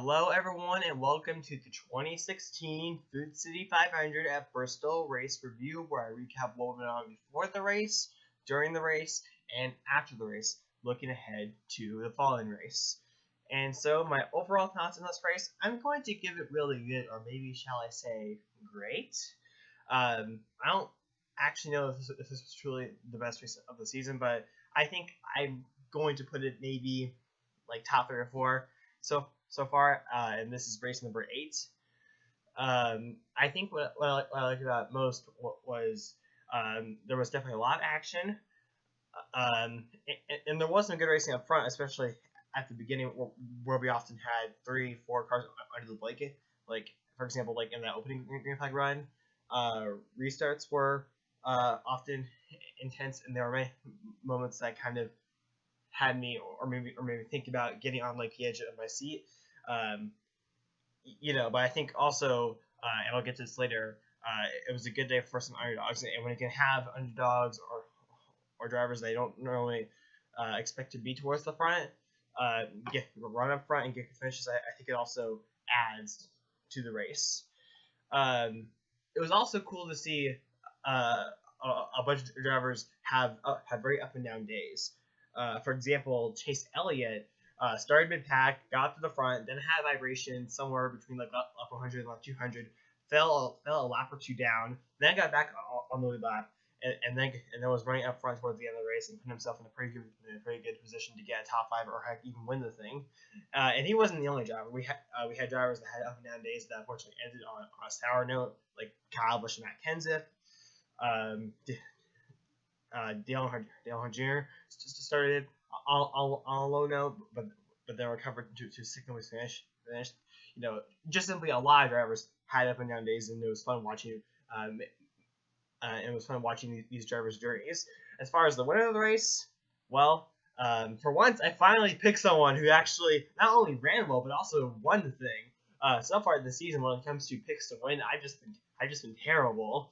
Hello, everyone, and welcome to the 2016 Food City 500 at Bristol race review, where I recap what went on before the race, during the race, and after the race, looking ahead to the following race. And so, my overall thoughts on this race, I'm going to give it really good, or maybe shall I say, great. I don't actually know if this was truly the best race of the season, but I think I'm going to put it maybe like top 3 or 4 so far, and this is race number 8. I think what I liked about it most was there was definitely a lot of action, and there was some good racing up front, especially at the beginning where we often had 3-4 cars under the blanket. Like, for example, like in that opening green flag run, restarts were often intense, and there were many moments that kind of had me or maybe think about getting on like the edge of my seat. But I think also, and I'll get to this later, it was a good day for some underdogs, and when you can have underdogs or drivers they don't normally expect to be towards the front, get run up front and get finishes, I think it also adds to the race. It was also cool to see a bunch of drivers have very up and down days. For example, Chase Elliott started mid-pack, got to the front, then had vibration somewhere between like up 100 and up 200, fell a lap or two down, then got back on the lead lap, and then was running up front towards the end of the race and put himself in a pretty good position to get a top 5 or heck even win the thing. And he wasn't the only driver. We had drivers that had up and down days that unfortunately ended on a sour note, like Kyle Busch and Matt Kenseth. Dale Earnhardt Jr. just started on a low note, but then recovered to second place finish. Just simply a lot of drivers had up and down days, and it was fun watching. These drivers' journeys. As far as the winner of the race, well, for once, I finally picked someone who actually not only ran well but also won the thing. So far this season, when it comes to picks to win, I've just been terrible.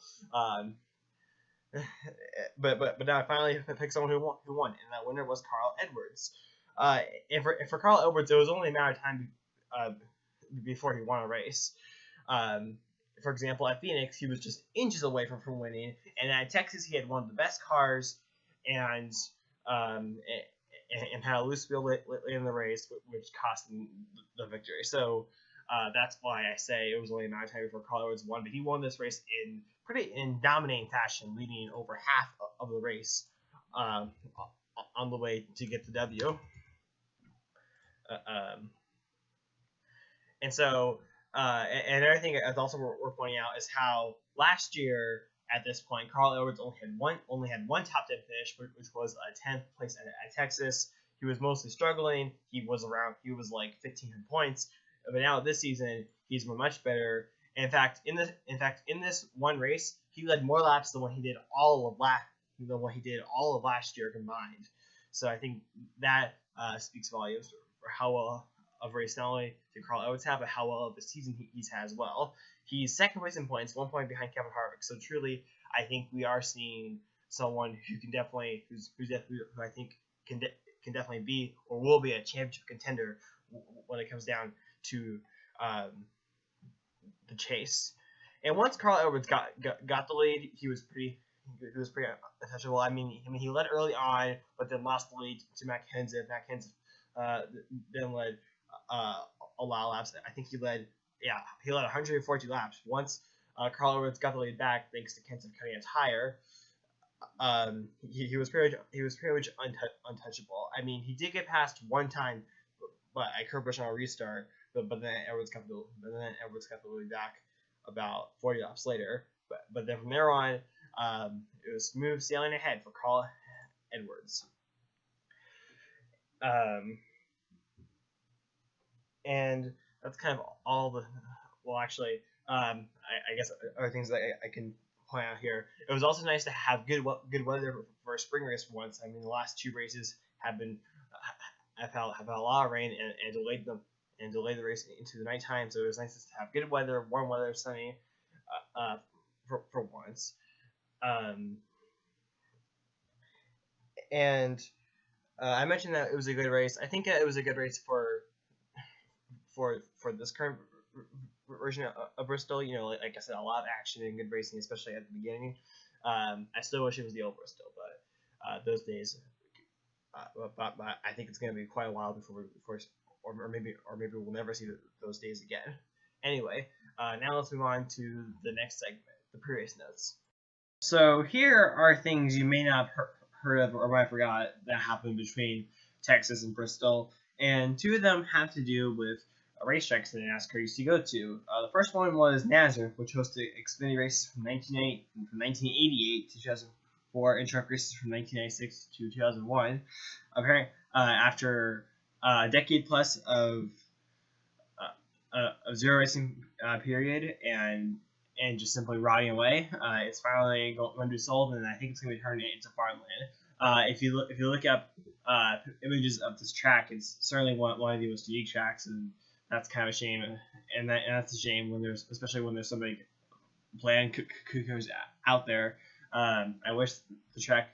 But now I finally picked someone who won, and that winner was Carl Edwards. And for Carl Edwards, it was only a matter of time before he won a race. For example, at Phoenix, he was just inches away from winning, and at Texas, he had one of the best cars, and had a loose wheel late in the race, which cost him the victory. So that's why I say it was only a matter of time before Carl Edwards won, but he won this race in dominating fashion, leading over half of the race on the way to get the W. And so, and another thing that's also worth pointing out is how last year at this point, Carl Edwards only had one top 10 finish, which was a 10th place at Texas. He was mostly struggling. He was like 1,500 points. But now this season, he's much better. In fact, in this one race, he led more laps than what he did all of last year combined. So I think that speaks volumes for how well of a race not only did Carl Edwards have, but how well of a season he's had as well. He's second place in points, 1 point behind Kevin Harvick. So truly, I think we are seeing someone who can definitely, who I think can definitely be or will be a championship contender when it comes down to the chase. And once Carl Edwards got the lead, he was pretty untouchable. I mean, he led early on, but then lost the lead to Matt Kenseth. Matt Kenseth then led a lot of laps. I think he led 142 laps. Once Carl Edwards got the lead back, thanks to Kenseth cutting a tire, he was pretty much untouchable. I mean, he did get past one time, but I Kurt Busch on a restart. But then Edwards got the lead back about 40 laps later. But then from there on, it was smooth sailing ahead for Carl Edwards. And that's kind of all the. Well, actually, I guess other things that I can point out here. It was also nice to have good weather for a spring race for once. I mean, the last 2 races have had a lot of rain and delayed the race into the nighttime. So it was nice to have good weather, warm weather, sunny, for once. And I mentioned that it was a good race. I think it was a good race for for this current version of Bristol. You know, like I said, a lot of action and good racing, especially at the beginning. I still wish it was the old Bristol, but those days. But I think it's going to be quite a while before or maybe we'll never see those days again. Anyway, now let's move on to the next segment, the pre-race notes. So here are things you may not have heard of or might have forgot that happened between Texas and Bristol, and two of them have to do with racetracks that NASCAR used to go to. The first one was Nazareth, which hosted Xfinity races from 1988 to 2004, and truck races from 1996 to 2001. Apparently, after a decade plus of zero racing period and just simply rotting away, it's finally going to be sold, and I think it's going to be turned into farmland. If you look up images of this track, it's certainly one of the most unique tracks, and that's kind of a shame. And that's a shame especially when there's somebody bland could out there. I wish a track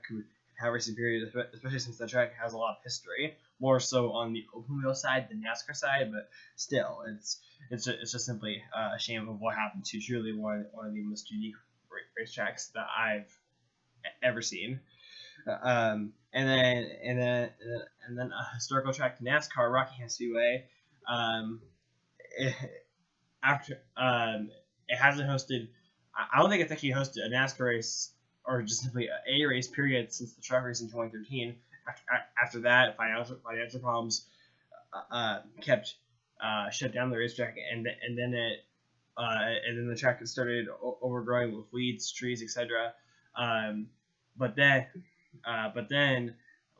could have racing period, especially since the track has a lot of history, more so on the open wheel side than NASCAR side. But still, it's just simply a shame of what happened to truly one of the most unique racetracks that I've ever seen. And then a historical track to NASCAR, Rockingham Speedway. It hasn't hosted. I don't think it's actually hosted a NASCAR race or just simply a race period since the truck race in 2013. After that, financial problems kept shut down the racetrack, and then the track started overgrowing with weeds, trees, etc. But then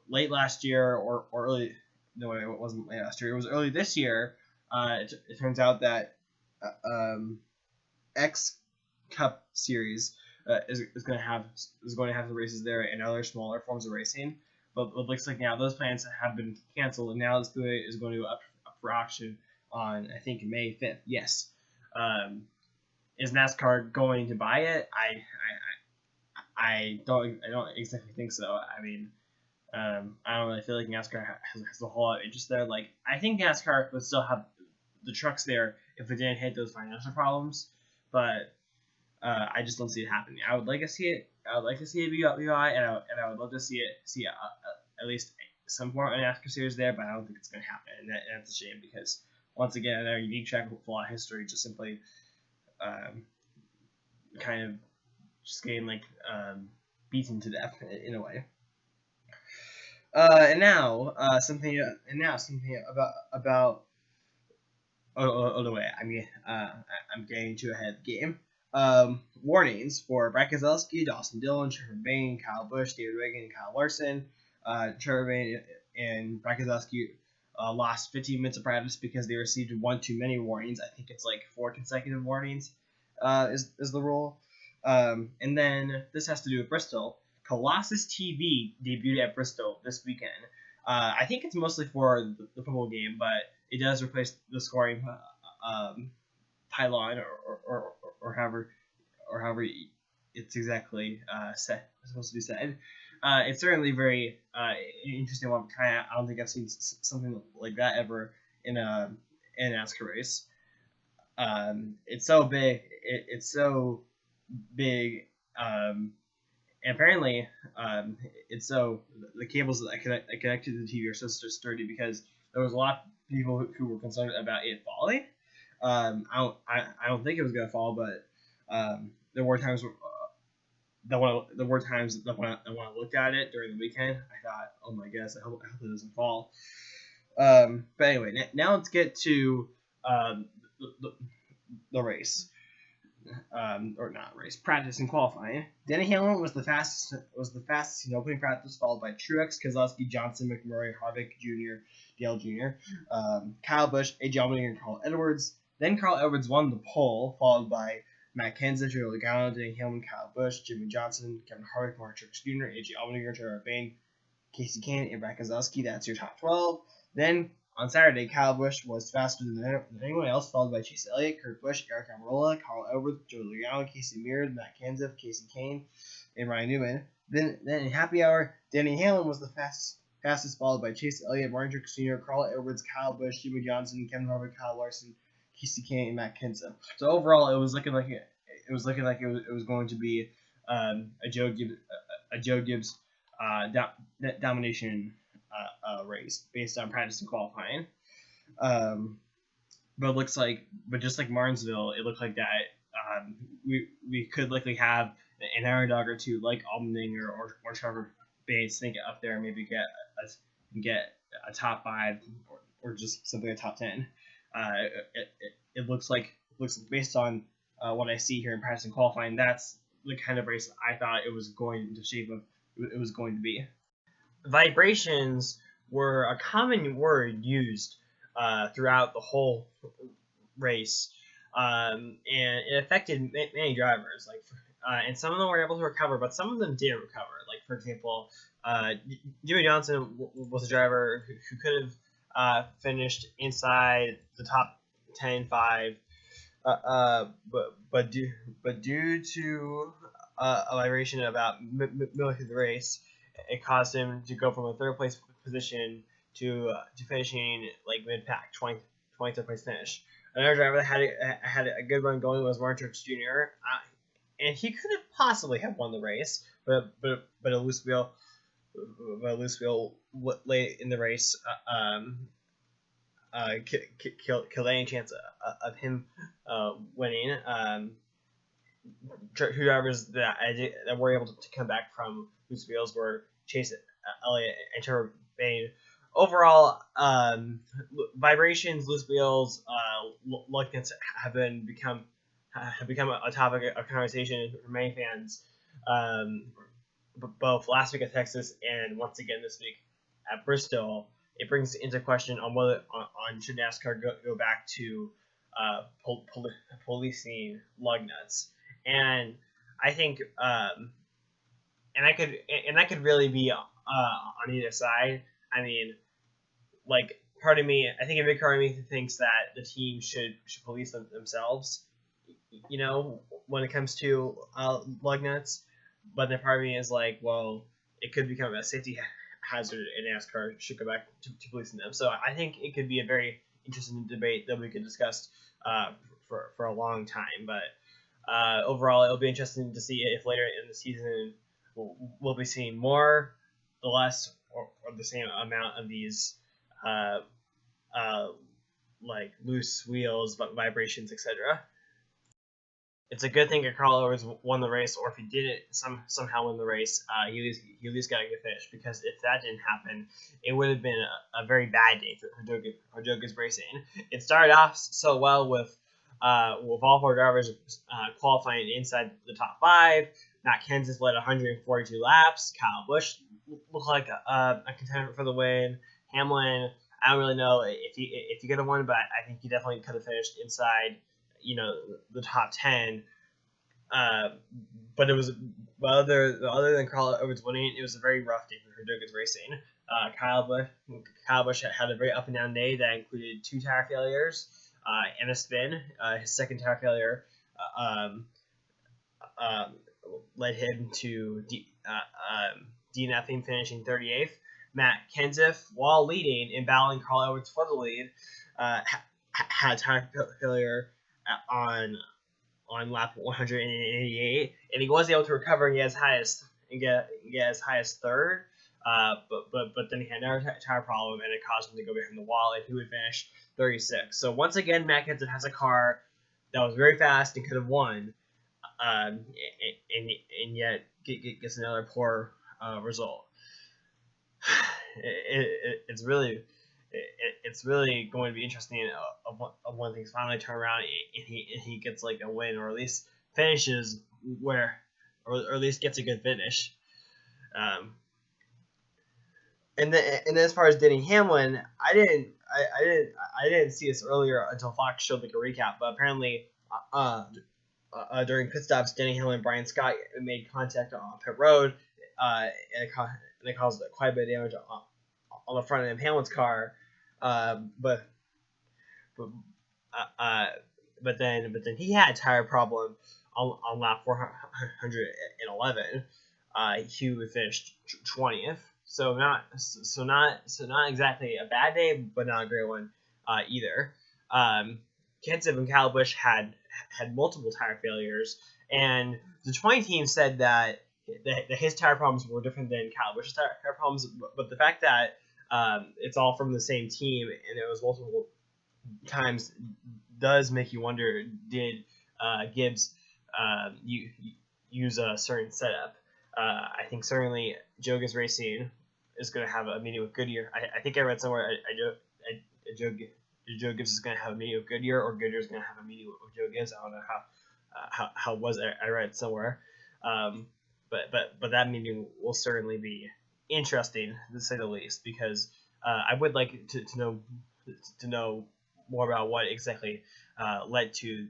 late last year or early, no, it wasn't late last year. It was early this year. It turns out that X Cup Series is going to have the races there and other smaller forms of racing. But it looks like now those plans have been canceled, and now this is going to go up for auction on, I think, May 5th. Yes. Is NASCAR going to buy it? I don't exactly think so. I mean, I don't really feel like NASCAR has a whole lot of interest there. Like, I think NASCAR would still have the trucks there if it didn't hit those financial problems, but I just don't see it happening. I would like to see it. I would like to see it be by, and I would love to see at least some form of NASCAR series there, but I don't think it's going to happen, and that's a shame because once again, another unique track with a lot of history just simply kind of just getting beaten to death in a way. And now something about the way. I mean, I'm getting too ahead of the game. Warnings for Brad Keselowski, Dawson Dillon, Trevor Bayne, Kyle Busch, David Ragan, and Kyle Larson. Trevor Bayne and Brad Keselowski lost 15 minutes of practice because they received one too many warnings. I think it's like 4 consecutive warnings is the rule. And then this has to do with Bristol. Colossus TV debuted at Bristol this weekend. I think it's mostly for the football game, but it does replace the scoring pylon or however it's exactly supposed to be said. It's certainly very interesting one. I don't think I've seen something like that ever in a NASCAR race. It's so big. It's so big. And apparently, it's so the cables that I connected to the TV are so sturdy because there was a lot of people who were concerned about it falling. I don't think it was gonna fall, but there were times when I looked at it during the weekend, I thought, oh my goodness, I hope it doesn't fall. But anyway, now let's get to the race. Or not race, practice and qualifying. Denny Hamlin was the fastest in opening practice, followed by Truex, Keselowski, Johnson, McMurray, Harvick Jr., Dale Jr., Kyle Busch, A.J. Allmendinger, and Carl Edwards. Then Carl Edwards won the pole, followed by Matt Kenseth, Joey Logano, Denny Hamlin, Kyle Busch, Jimmy Johnson, Kevin Harvick, Mark Truex Jr., A.J. Allmendinger, Trevor Bayne, Casey Kane, and Brad Keselowski. That's your top 12. Then on Saturday, Kyle Busch was faster than anyone else, followed by Chase Elliott, Kurt Busch, Eric Almirola, Carl Edwards, Joey Logano, Casey Mears, Matt Kenseth, Casey Kane, and Ryan Newman. Then in happy hour, Denny Hamlin was the fastest Fastest followed by Chase Elliott, Martin Truex Jr., Carl Edwards, Kyle Busch, Jimmy Johnson, Kevin Harvick, Kyle Larson, Casey Kane, and Matt Kenseth. So overall, it was looking like it was going to be a Joe Gibbs domination race based on practice and qualifying. But just like Martinsville, it looked like that. We could likely have an underdog or two like Allmendinger or Trevor Bates think up there and maybe get a top 5 or just simply a top 10. It looks based on what I see here in practice and qualifying, that's the kind of race I thought it was going to be. Vibrations were a common word used throughout the whole race, and it affected many drivers. And some of them were able to recover, but some of them didn't recover. Like, for example, Jimmy Johnson was a driver who could have finished inside the top 10-5, but due to a vibration about middle through the race, it caused him to go from a third place position to finishing like mid pack, 23rd place finish. Another driver that had a good run going was Martin Truex Jr. And he could have possibly have won the race, but a loose wheel late in the race killed any chance of him winning. Two drivers that were able to come back from loose wheels were Chase Elliott and Trevor Bayne. Overall, vibrations, loose wheels, luckness have become a topic of conversation for many fans, both last week at Texas and once again this week at Bristol. It brings into question on should NASCAR go back to policing lug nuts, and I think and I could really be on either side. I mean, like, part of me, I think a big part of me thinks that the team should police themselves, when it comes to lug nuts. But then part of me is like, well, it could become a safety hazard, and NASCAR should go back to policing them. So I think it could be a very interesting debate that we could discuss for a long time. But overall, it'll be interesting to see if later in the season we'll be seeing more, less, or the same amount of these like loose wheels, vibrations, etc. It's a good thing that Carl Edwards won the race, or if he didn't somehow win the race, he at least got a good finish. Because if that didn't happen, it would have been a very bad day for Joe Gibbs Racing. It started off so well with all 4 drivers qualifying inside the top 5. Matt Kenseth led 142 laps. Kyle Busch looked like a contender for the win. Hamlin, I don't really know if he could have won, but I think he definitely could have finished inside, the top 10. But it was other than Carl Edwards winning, it was a very rough day for Joe Gibbs Racing. Kyle Busch had a very up and down day that included 2 tire failures and a spin. His second tire failure led him to DNFing, finishing 38th. Matt Kenseth, while leading and battling Carl Edwards for the lead, had tire failure on lap 188, and he was able to recover and get as high as third. But then he had another tire problem, and it caused him to go behind the wall, and he would finish 36. So once again, Matt Kenseth has a car that was very fast and could have won, and yet gets another poor result. It's really going to be interesting of when things finally turn around and he gets like a win, or at least finishes or at least gets a good finish. And then as far as Denny Hamlin, I didn't see this earlier until Fox showed like a recap, but apparently during pit stops, Denny Hamlin and Brian Scott made contact on pit road, and it caused quite a bit of damage on the front end of Hamlin's car. But then he had a tire problem on lap 411. He would finish 20th. not exactly a bad day, but not a great one either. Kenseth and Kyle Busch had multiple tire failures, and the 20 team said that his tire problems were different than Kyle Busch's tire problems, but the fact that it's all from the same team and it was multiple times does make you wonder, did Gibbs use a certain setup? I think certainly Joe Gibbs Racing is going to have a meeting with Goodyear. I think I read somewhere Joe Gibbs is going to have a meeting with Goodyear, or Goodyear is going to have a meeting with Joe Gibbs. I don't know how it was. I read somewhere, but that meeting will certainly be interesting to say the least, because I would like to know more about what exactly led to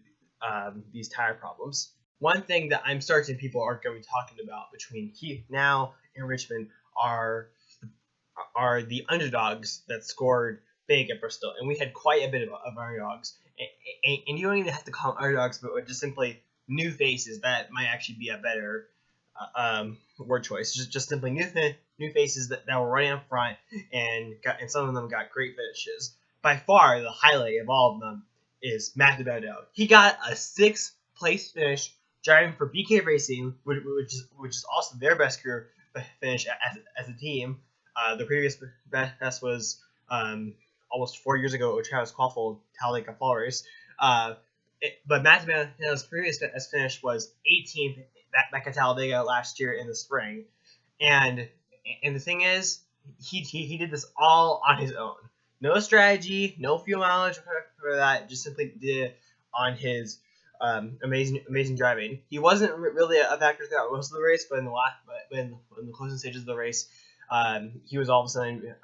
these tire problems. One thing that I'm certain people are going to be talking about between now and Richmond are the underdogs that scored big at Bristol, and we had quite a bit of underdogs. And you don't even have to call them underdogs, but just simply new faces. That might actually be a better word choice. Just simply new faces that were running up front, and some of them got great finishes. By far, the highlight of all of them is Matt DiBenedetto. He got a 6th place finish driving for BK Racing, which is also their best career finish as a team. The previous best was almost 4 years ago with Travis Quaffle, Talladega Fall Race. But Matt DiBenedetto's previous best finish was 18th back at Talladega last year in the spring. And the thing is, he did this all on his own. No strategy, no fuel mileage for that. Just simply did it on his amazing driving. He wasn't really a factor throughout most of the race, but in the closing stages of the race, he was all of a sudden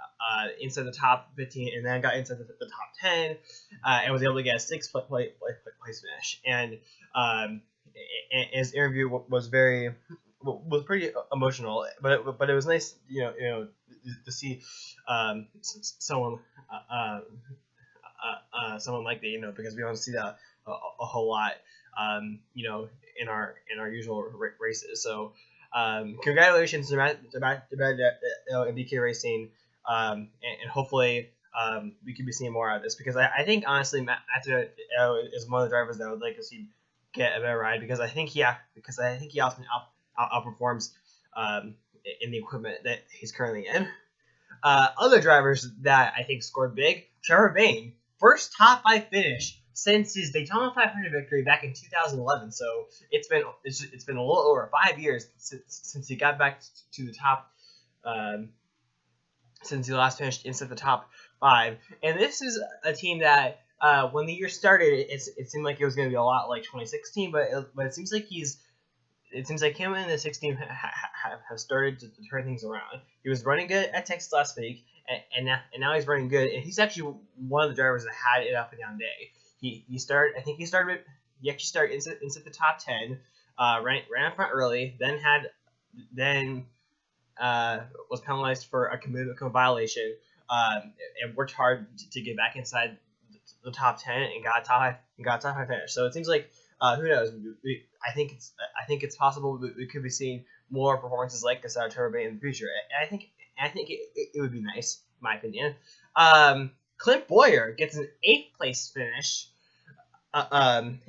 inside the top 15, and then got inside the top 10, and was able to get a 6th place finish. And his interview was pretty emotional, but it was nice, to see someone like that, because we don't see that a whole lot, in our usual races. So congratulations to Matt and BK Racing, and hopefully we could be seeing more out of this, because I think honestly Matt is one of the drivers that I would like to see get a better ride, because I think he often outperforms in the equipment that he's currently in. Other drivers that I think scored big: Trevor Bayne, first top 5 finish since his Daytona 500 victory back in 2011. So it's been a little over 5 years since he got back to the top, since he last finished inside the top 5. And this is a team that when the year started, it seemed like it was going to be a lot like 2016, but it seems like him and the 16 have started to turn things around. He was running good at Texas last week, and now he's running good. And he's actually one of the drivers that had an up and down day. He actually started inside the top 10, ran up front early, then was penalized for a commitment violation, and worked hard to get back inside the top 10 and got top 5 finish. So it seems like, who knows? I think it's possible we could be seeing more performances like this out of Trevor Bayne in the future. And I think it would be nice, in my opinion. Clint Bowyer gets an 8th place finish. And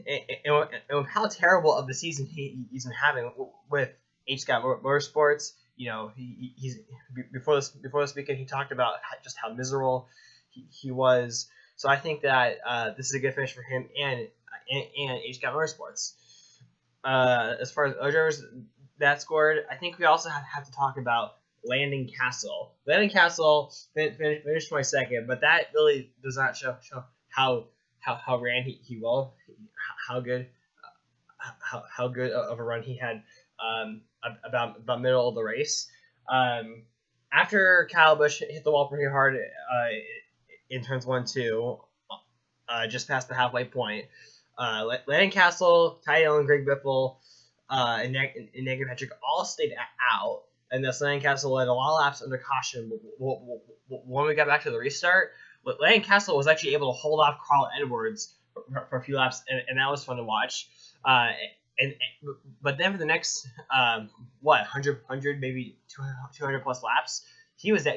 how terrible of the season he's been having with H. Scott Motorsports. He's before this weekend he talked about just how miserable he was. So I think that this is a good finish for him and H. Scott Motorsports. As far as other drivers that scored, I think we also have to talk about Landon Castle. Landon Castle finished 22nd, but that really does not show how ran he will, how good of a run he had about middle of the race. After Kyle Busch hit the wall pretty hard in turns 1 and 2, just past the halfway point, Landon Castle, Ty Dillon, Greg Biffle, and Negative Patrick all stayed out, and thus Landon Castle led a lot of laps under caution. When we got back to the restart, Landon Castle was actually able to hold off Carl Edwards for a few laps, and that was fun to watch. But then for the next 100 maybe 200 plus laps, he was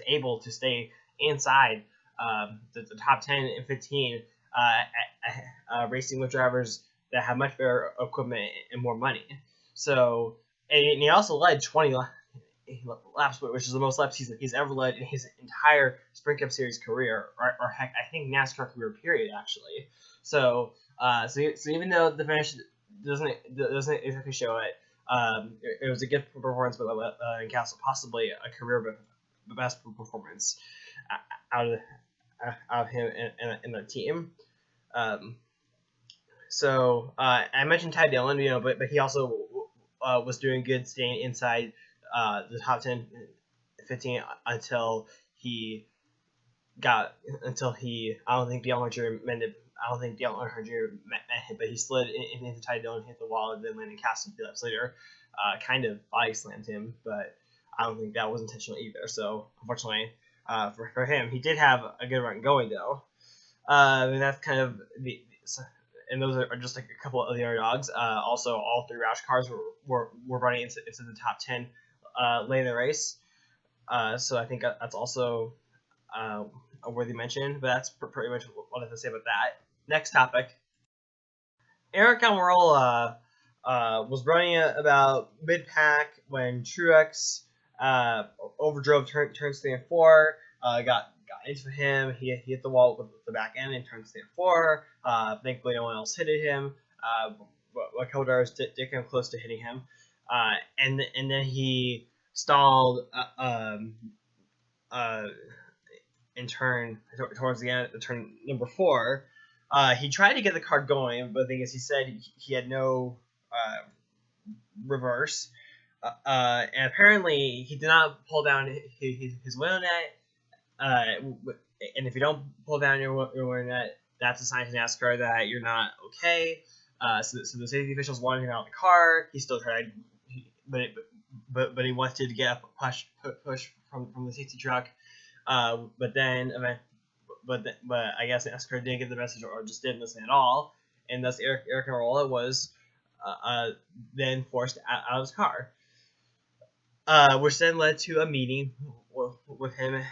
able to stay inside the top 10 and 15, racing with drivers that have much better equipment and more money. So, and he also led 20 laps, which is the most laps he's ever led in his entire Sprint Cup Series career, or heck, I think NASCAR career period actually. So, so even though the finish doesn't exactly show it, it was a good performance by Castle, possibly a career best performance out of him and the team. So I mentioned Ty Dillon, but he also was doing good staying inside the top 10, 15 until he I don't think Dale Earnhardt met him, but he slid into Ty Dillon, hit the wall, and then landed Castle a few laps later. Kind of body slammed him, but I don't think that was intentional either. So unfortunately for him, he did have a good run going though. And that's kind of and those are just like a couple of the underdogs. Also, all three Roush cars were running into the top 10 late in the race. So I think that's also a worthy mention. But that's pretty much what I have to say about that. Next topic. Eric Almirola was running about mid-pack when Truex overdrove turns 3 and 4. Got into him. He hit the wall with the back end in turns 3 and 4. Thankfully, no one else hit him. But a couple drivers did come close to hitting him. And then he stalled in turn towards the end of turn number 4. He tried to get the car going, but the thing is, he said he had no reverse. And apparently, he did not pull down his window net. And if you don't pull down your window net, that's a sign to NASCAR that you're not okay. So the safety officials wanted him out of the car. He still tried, but he wanted to get a push from the safety truck. But I guess NASCAR didn't get the message or just didn't listen at all, and thus Eric Almirola was then forced out of his car, which then led to a meeting with him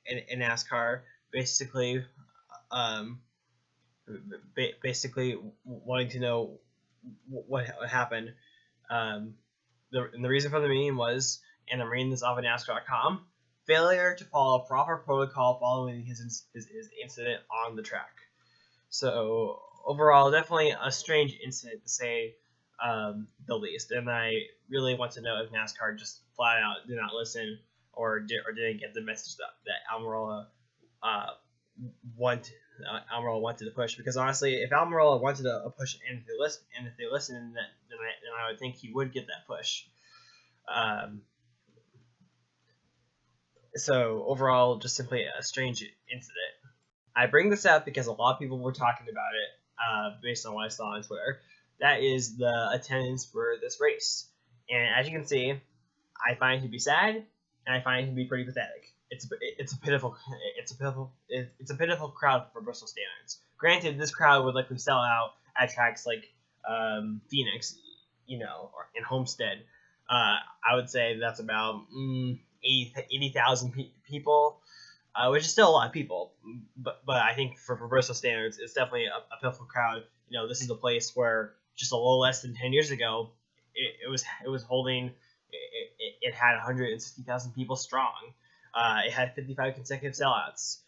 and NASCAR, basically wanting to know what happened. The reason for the meeting was, and I'm reading this off of NASCAR.com, failure to follow proper protocol following his incident on the track. So overall, definitely a strange incident to say the least. And I really want to know if NASCAR just flat out did not listen or didn't get the message that Almirola wanted to push. Because honestly, if Almirola wanted a push and if they listened, then I would think he would get that push. So overall, just simply a strange incident. I bring this up because a lot of people were talking about it based on what I saw on Twitter. That is the attendance for this race. And as you can see, I find it to be sad, and I find it to be pretty pathetic. It's a pitiful crowd for Bristol standards. Granted, this crowd would likely sell out at tracks like Phoenix, or in Homestead. I would say that's about 80,000 people, which is still a lot of people. But I think for Bristol standards, it's definitely a pitiful crowd. This is a place where just a little less than 10 years ago, it was holding. It had 160,000 people strong. It had 55 consecutive sellouts.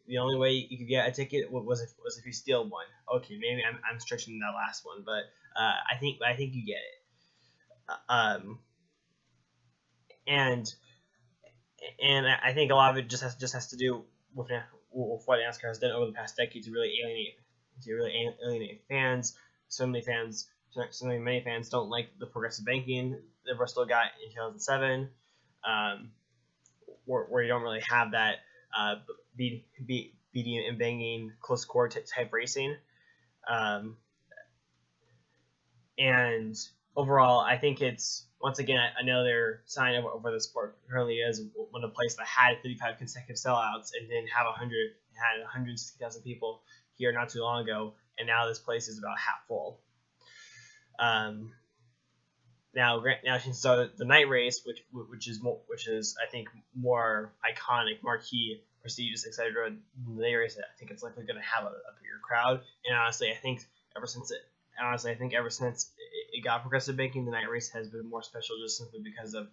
The only way you could get a ticket was if you steal one. Okay, maybe I'm stretching that last one, but I think you get it. And I think a lot of it just has to do with what NASCAR has done over the past decade to really alienate fans. So many fans don't like the progressive banking that Bristol got in 2007, where you don't really have that beating and banging close score type racing. And overall, I think it's, once again, another sign of where the sport currently is, when a place that had 55 consecutive sellouts and didn't have 160,000 people here not too long ago, and now this place is about half full. Now since the night race, which is I think more iconic, marquee, prestigious, etc. The day race, I think it's likely going to have a bigger crowd. And honestly, I think ever since it got progressive banking, the night race has been more special just simply because of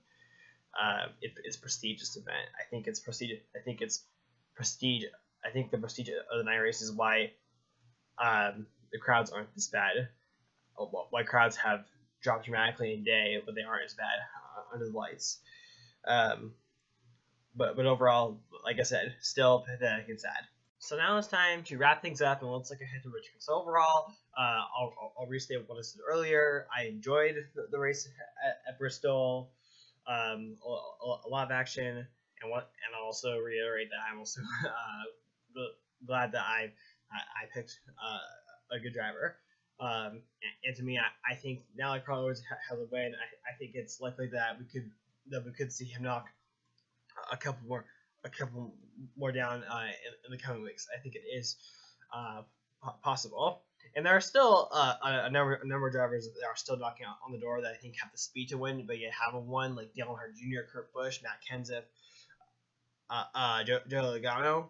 it's prestigious event. I think it's prestige. I think it's prestige. I think the prestige of the night race is why the crowds aren't this bad. Why crowds have dropped dramatically in day, but they aren't as bad under the lights. Um, but overall, like I said, still pathetic and sad. So now it's time to wrap things up, and let's look ahead to Richmond. So overall, I'll restate what I said earlier. I enjoyed the race at Bristol. A lot of action, and I'll also reiterate that I'm also glad that I picked a good driver. And to me, I think now that Carl Edwards has a win, I think it's likely that we could see him knock a couple more down in the coming weeks. I think it is possible. And there are still a number of drivers that are still knocking on the door that I think have the speed to win, but yet haven't won, like Dale Earnhardt Jr., Kurt Busch, Matt Kenseth, Joe Logano.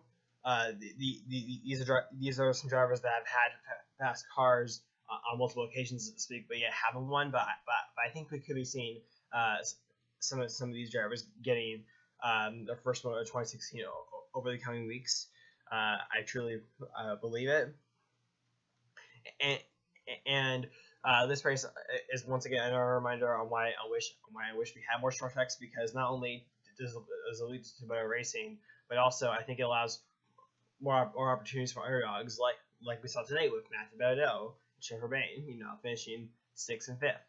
These are some drivers that have had fast cars on multiple occasions this week, but yet haven't won. But I think we could be seeing some of these drivers getting their first one of 2016 over the coming weeks. I truly believe it. And this race is once again another reminder on why I wish we had more short tracks, because not only does it lead to better racing, but also I think it allows more opportunities for underdogs like we saw tonight with Matthew Baudot and Schaefer Bain, finishing 6th and 5th.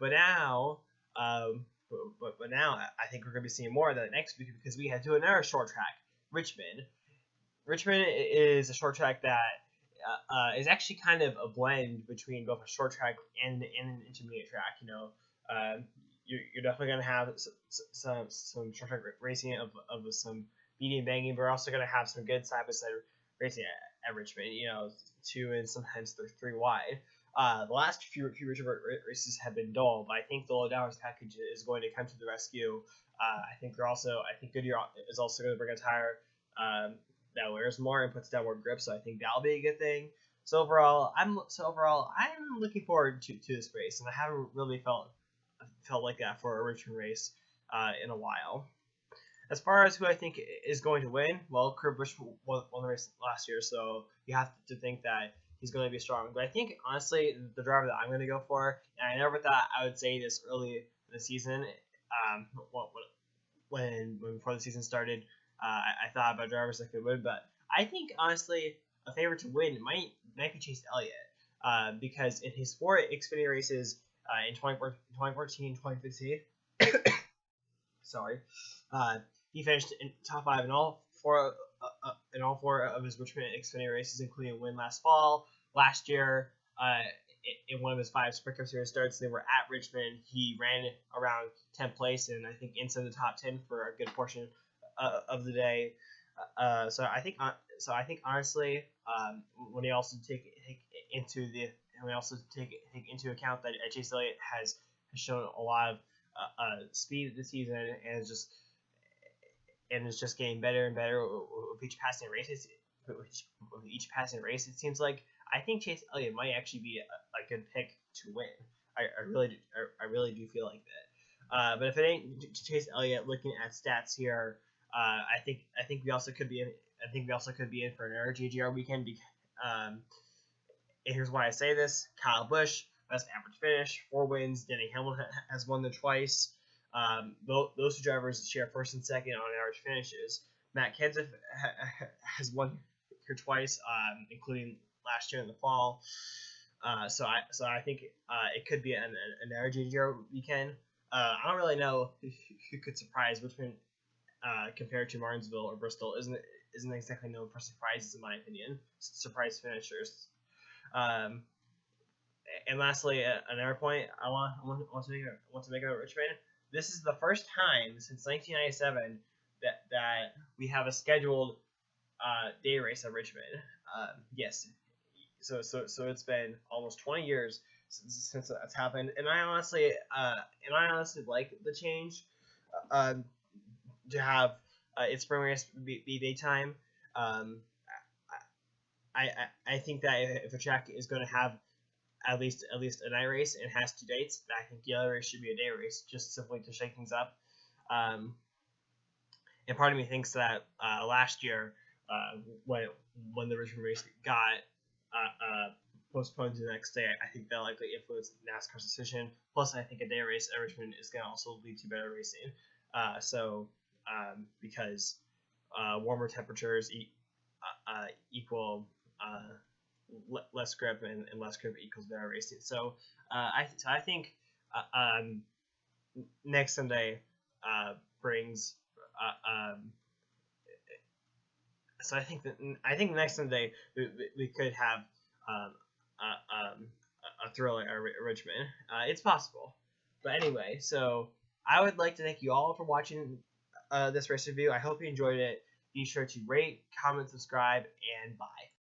But now I think we're going to be seeing more of that next week, because we head to another short track, Richmond. Richmond is a short track that is actually kind of a blend between both a short track and an intermediate track. You're definitely going to have some short track racing of some medium banging, but we're also going to have some good side by side racing at Richmond. 2 and sometimes 3 wide. The last few Richmond races have been dull, but I think the low dollars package is going to come to the rescue. I think Goodyear is also going to bring a tire that wears more and puts down more grip, so I think that'll be a good thing. So overall, I'm looking forward to this race, and I haven't really felt like that for a Richmond race in a while. As far as who I think is going to win, well, Kurt Busch won the race last year, so you have to think that he's going to be strong. But I think, honestly, the driver that I'm going to go for, and I never thought I would say this early in the season, when before the season started, I thought about drivers that could win, but I think, honestly, a favorite to win might be Chase Elliott, because in his 4 Xfinity races in 2014, 2015, sorry, he finished in top 5 in all 4 of his Richmond Xfinity races, including a win last fall. Last year, in one of his 5 Sprint Cup Series starts, they were at Richmond. He ran around 10th place, and I think inside the top 10 for a good portion of the day. So I think honestly, when you also take into account that Chase Elliott has shown a lot of speed this season, and is just getting better and better with each passing race. It seems like I think Chase Elliott might actually be a good pick to win. I really do feel like that. But if it ain't Chase Elliott, looking at stats here, I think we also could be in for another GGR weekend. And here's why I say this: Kyle Busch, best average finish, 4 wins. Denny Hamlin has won them twice. Those 2 drivers share first and second on average finishes. Matt Kenseth has won here twice, including last year in the fall. So I think it could be an another GGR weekend. I don't really know who could surprise Richmond compared to Martinsville or Bristol. Isn't exactly known for surprises, in my opinion. Surprise finishers. And lastly, another point I want to make about Richmond. This is the first time since 1997 that we have a scheduled day race at Richmond. Yes, so it's been almost 20 years since that's happened. And I honestly like the change, um, to have its spring race be daytime. Um, I think that if a track is going to have at least a night race and has 2 dates, I think the other race should be a day race, just simply to shake things up. Um, and part of me thinks that last year, when the Richmond race got postponed to the next day, I think that likely influenced NASCAR's decision. Plus, I think a day race at Richmond is going to also lead to better racing. Because warmer temperatures equal less grip, and less grip equals better racing. So I think next Sunday brings. So I think next Sunday we could have um, a thriller at Richmond. It's possible, but anyway. So I would like to thank you all for watching this race review. I hope you enjoyed it. Be sure to rate, comment, subscribe, and bye.